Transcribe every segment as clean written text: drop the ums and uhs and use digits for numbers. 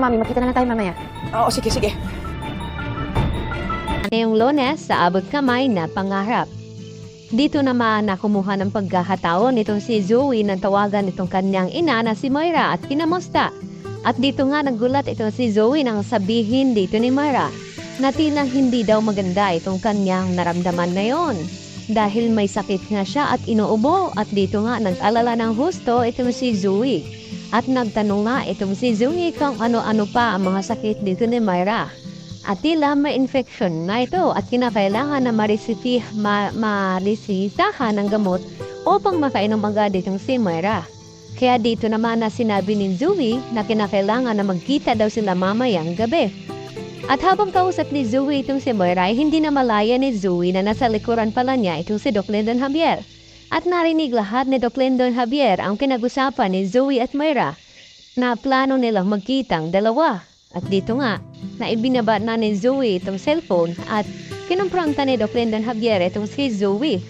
Mami. Makita na lang tayo mamaya. Oo, sige, sige. Ngayong Lunes sa abot kamay na pangarap. Dito naman nakumuha ng pagkakataon itong si Zoe nang tawagan itong kanyang ina na si Moira at kinamusta. At dito nga nagulat itong si Zoe nang sabihin dito ni Moira na tilang hindi daw maganda itong kanyang naramdaman na yon. Dahil may sakit nga siya at inuubo at dito nga nag-alala ng husto itong si Zoe. At nagtanong nga itong si Zoe kung ano-ano pa ang mga sakit dito ni Moira. At tila may infection na ito at kinakailangan na marisitahan ng gamot upang makainom agad itong si Moira. Kaya dito naman na sinabi ni Zoe na kinakailangan na magkita daw sila mamayang gabi. At habang kausap ni Zoe itong si Moira ay hindi na malaya ni Zoe na nasa likuran pala niya itong si Doc Lyndon Javier. At narinig lahat ni Doc Lyndon Javier ang pinag-usapan ni Zoe at Moira na plano nilang magkitang dalawa. At dito nga, na ibinaba na ni Zoe itong cellphone at kinumpronta ni Doc Lyndon Javier itong si Zoe.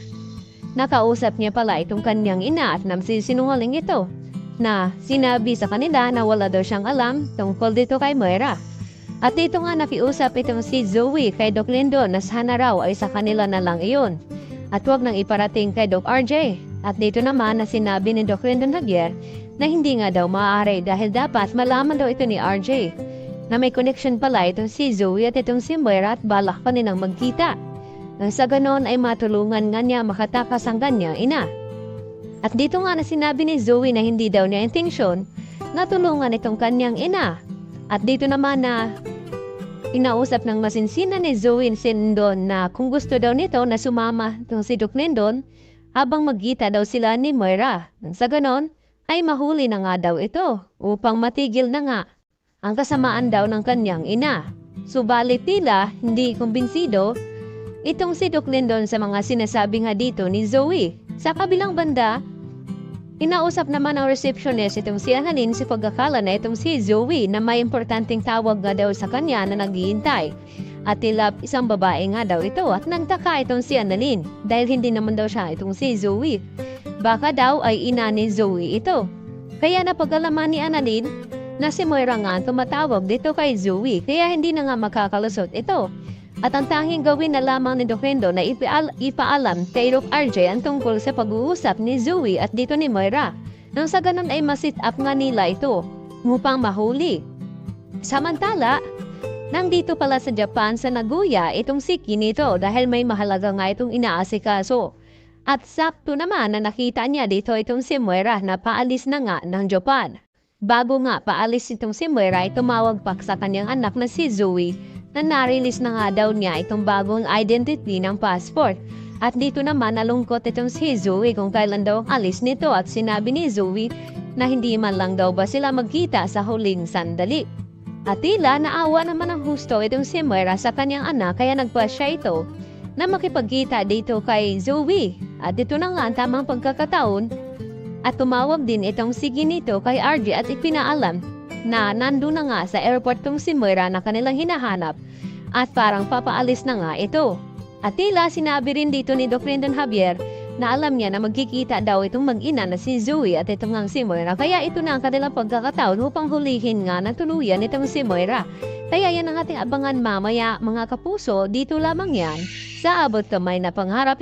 Nakausap niya pala itong kanyang ina at namsisinungaling ito na sinabi sa kanila na wala daw siyang alam tungkol dito kay Moira. At dito nga nakiusap itong si Zoe kay Doc Lyndon na sana raw ay sa kanila na lang iyon. At huwag nang iparating kay Doc RJ. At dito naman na sinabi ni Doc Lyndon Javier na hindi nga daw maaari dahil dapat malaman daw ito ni RJ. Na may connection pala itong si Zoe at itong si Moira at balak pa nilang magkita. Nang sa ganon ay matulungan nga niya makatakas ang kanyang ina. At dito nga na sinabi ni Zoe na hindi daw niya intensyon na tulungan itong kanyang ina. At dito naman na inausap ng masinsina ni Zoe si Lyndon na kung gusto daw nito na sumama itong si Doc Lyndon habang magkita daw sila ni Moira. Nang sa ganon ay mahuli na nga daw ito upang matigil na nga ang kasamaan daw ng kanyang ina. Subalit tila hindi kumbinsido itong si Doc Lyndon sa mga sinasabi nga dito ni Zoe. Sa kabilang banda, inausap naman ang receptionist itong si Annalyn sa pagkakala na itong si Zoe na may importanteng tawag nga daw sa kanya na naghihintay. At tila isang babae nga daw ito at nagtaka itong si Annalyn dahil hindi naman daw siya itong si Zoe. Baka daw ay ina ni Zoe ito. Kaya napag-alaman ni Annalyn na si Moira nga tumatawag dito kay Zoe kaya hindi na nga makakalusot ito. At ang tanging gawin na lamang ni Doc Lyndon na ipaalam kay Doc RJ ang tungkol sa pag-uusap ni Zoe at dito ni Moira. Nang sa ganun ay masit up nga nila ito upang mahuli. Samantala, nandito pala sa Japan sa Nagoya itong si Kinito dahil may mahalaga nga itong inaasikaso. At sakto naman na nakita niya dito itong si Moira na paalis na nga ng Japan. Bago nga paalis itong si Moira ay tumawag pa sa kanyang anak na si Zoe na narilis na nga daw niya itong bagong identity ng passport. At dito naman nalungkot itong si Zoe kung kailan daw alis nito at sinabi ni Zoe na hindi man lang daw ba sila magkita sa huling sandali. At tila naawa naman ang husto itong si Moira sa kanyang anak kaya nagpasya ito na makipagkita dito kay Zoe. At dito na nga ang tamang pagkakataon at tumawag din itong si Ginito kay RJ at ipinaalam na nandun na nga sa airport tong si Moira na kanilang hinahanap at parang papaalis na nga ito. At tila sinabi rin dito ni Doc Lyndon Javier na alam niya na magkikita daw itong mag-ina na si Zoe at itong nga si Moira. Kaya ito na ang kanilang pagkakataon upang hulihin nga na tuluyan itong si Moira. Kaya yan ang ating abangan mamaya mga kapuso, dito lamang yan sa abot kamay na pangarap.